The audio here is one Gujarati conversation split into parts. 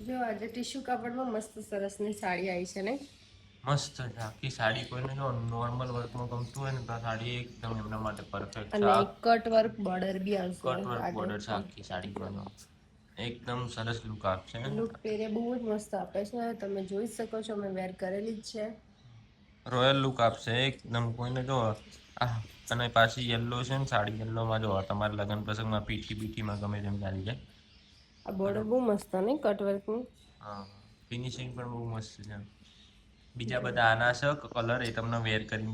જો આજે ટીશ્યુ કાપડમાં મસ્ત સરસની સાડી આવી છે ને મસ્ત છે આખી સાડી. કોઈને જો નોર્મલ વર્કમાં ગમતું હોય ને તો આ સાડી એકદમ એમના માટે પરફેક્ટ છે. અને આ કટ વર્ક બોર્ડર બી આવશે કટ વર્ક આ બોર્ડર છે ટાઈપમાં. આખી સાડી પર. એકદમ સરસ લુક આપશે. લુક પહેરે બહુ જ મસ્ત આપે છે, તમે જોઈ શકો છો મેં વેર કરેલી જ છે. રોયલ લુક આપશે એકદમ. કોઈને જો અને પાછી યલો છે ને સાડી, યલોમાં જો તમારે લગ્ન પ્રસંગમાં પીઠી બીઠીમાં ગમે તેમ ચાલી જાય. આ અને બોર્ડર બહુ મસ્ત ને કટવર્કની. હા, ફિનિશિંગ પણ બહુ મસ્ત છે. બીજા જો બધા આના છે કલર એ તમને વેર કરીને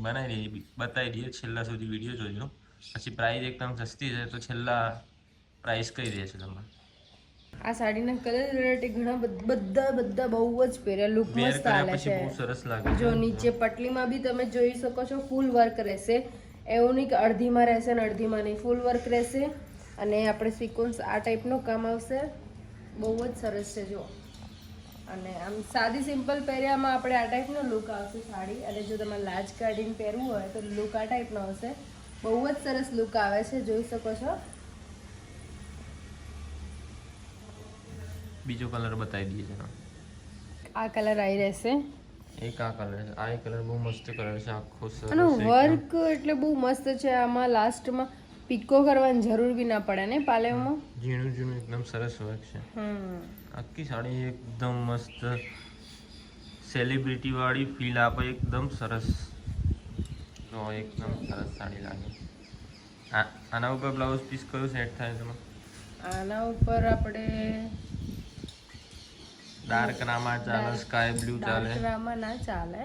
બતાવી દઈએ. છેલ્લા સુધી વિડીયો જોજો. પછી પ્રાઇસ એકદમ સસ્તી છે તો છેલ્લા પ્રાઇસ કહી દઈશું તમને. આ સાડીના કલર વેરાયટી બધા બહુ જ પહેર્યા. લુક વેર મસ્ત કર્યા આલે પછી છે. બહુ સરસ લાગે છે. જો નીચે પટલીમાં બી તમે જોઈ શકો છો ફૂલ વર્ક રહેશે. એવું નહીં કે અડધીમાં રહેશે ને અડધીમાં નહીં, ફૂલ વર્ક રહેશે. અને આપણે સિક્વન્સ આ ટાઈપનું કામ આવશે. બહુ જ સરસ છે જો. અને આમ સાદી સિમ્પલ પહેર્યામાં આપણે આ ટાઈપનો લુક આવશે સાડી. અને જો તમારે લાજ કાઢીને પહેરવું હોય તો લુક આ ટાઈપનો આવશે. બહુ જ સરસ લુક આવે છે, જોઈ શકો છો. બીજો કલર બતાવી દઈએ જરા. આ કલર આવી રહેશે. એક આ કલર છે. આ કલર બહુ મસ્ત કલર છે. આખો અને સરસ એકદમ વર્ક એટલે બહુ મસ્ત છે. આમાં લાસ્ટમાં પિકો કરવાની જરૂર બી ના પડે ને પાલેવમાં. ઝીણું ઝીણું એકદમ સરસ વર્ક છે. આખી સાડી એકદમ મસ્ત સેલિબ્રિટી વાળી ફીલ આપે. એકદમ સરસ. તો એકદમ સરસ સાડી લાગે. આના ઉપર બ્લાઉઝ પીસ કયું સેટ થાય તમે? આના ઉપર આપણે ડાર્ક રામા ચાલે, સ્કાય બ્લુ ચાલે. ડાર્ક રામા ના ચાલે,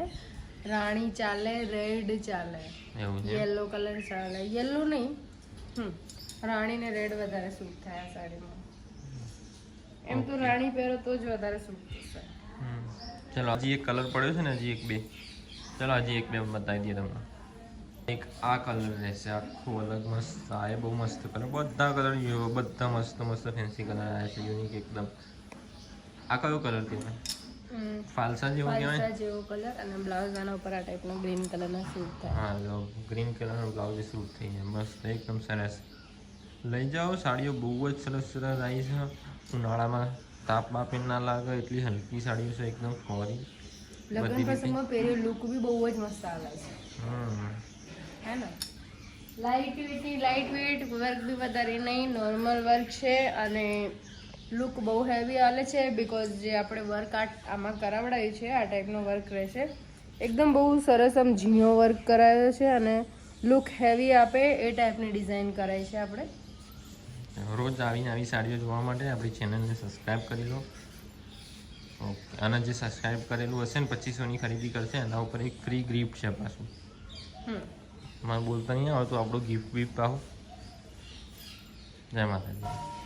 રાણી ચાલે, રેડ ચાલે, એવું છે. યલો કલર ચાલે. યલો નહીં, રાણી ને રેડ વધારે સૂટ થાય આ સાડીમાં. એમ તો રાણી પહેરો તો જ વધારે સૂટ થશે. ચલો હજી એક કલર પડ્યો છે ને, હજી એક બે. ચલો હજી એક બે બતાવી દઈએ તમને. એક આ કલર રહેશે આખું અલગ મસ્ત. આ એ બહુ મસ્ત કલર. બધા કલર બધા મસ્ત મસ્ત ફેન્સી કલર આવ્યા છે, યુનિક એકદમ. આ કયો કલર કહેવાય? ફાલસા જેવો કહેવાય. ફાલસા જેવો કલર. અને બ્લાઉઝ આના ઉપર આ ટાઈપનો ગ્રીન કલરનો સૂટ થાય. હા, જો ગ્રીન કલરનો બ્લાઉઝ સૂટ થઈ જાય મસ્ત એકદમ સરસ. લઈ જાઓ. સાડીઓ બહુ જ સરસ સરસ આવી છે. ઉનાળામાં તાપ બાપે ના લાગે એટલી હલકી સાડીઓ છે, એકદમ ફોરી. લગ્ન પ્રસંગમાં પહેર્યો લુક બી બહુ જ મસ્ત આવે છે. હે ને? લાઇટ વેટ વર્ક બી વધારે નહીં, નોર્મલ વર્ક છે. અને લુક બહુ હેવી આલે છે બિકોઝ જે આપણે વર્ક આમાં કરાવડાવ્યું છે આ ટાઈપનો વર્ક રહેશે. એકદમ બહુ સરસ આમ ઝીણો વર્ક કરાયો છે. અને લુક હેવી આપે એ ટાઈપની ડિઝાઇન કરાઈ છે આપણે. રોજ આવીને આવી સાડીઓ જોવા માટે આપણી ચેનલને સબસ્ક્રાઈબ કરી લો. ઓકે. અને જે સબસ્ક્રાઈબ કરેલું હશે ને 2500ની ખરીદી કરશે એના ઉપર એક ફ્રી ગિફ્ટ છે પાછું. મને બોલતા નહીં આવે તો આપણું ગિફ્ટ આવો. જય માતાજી.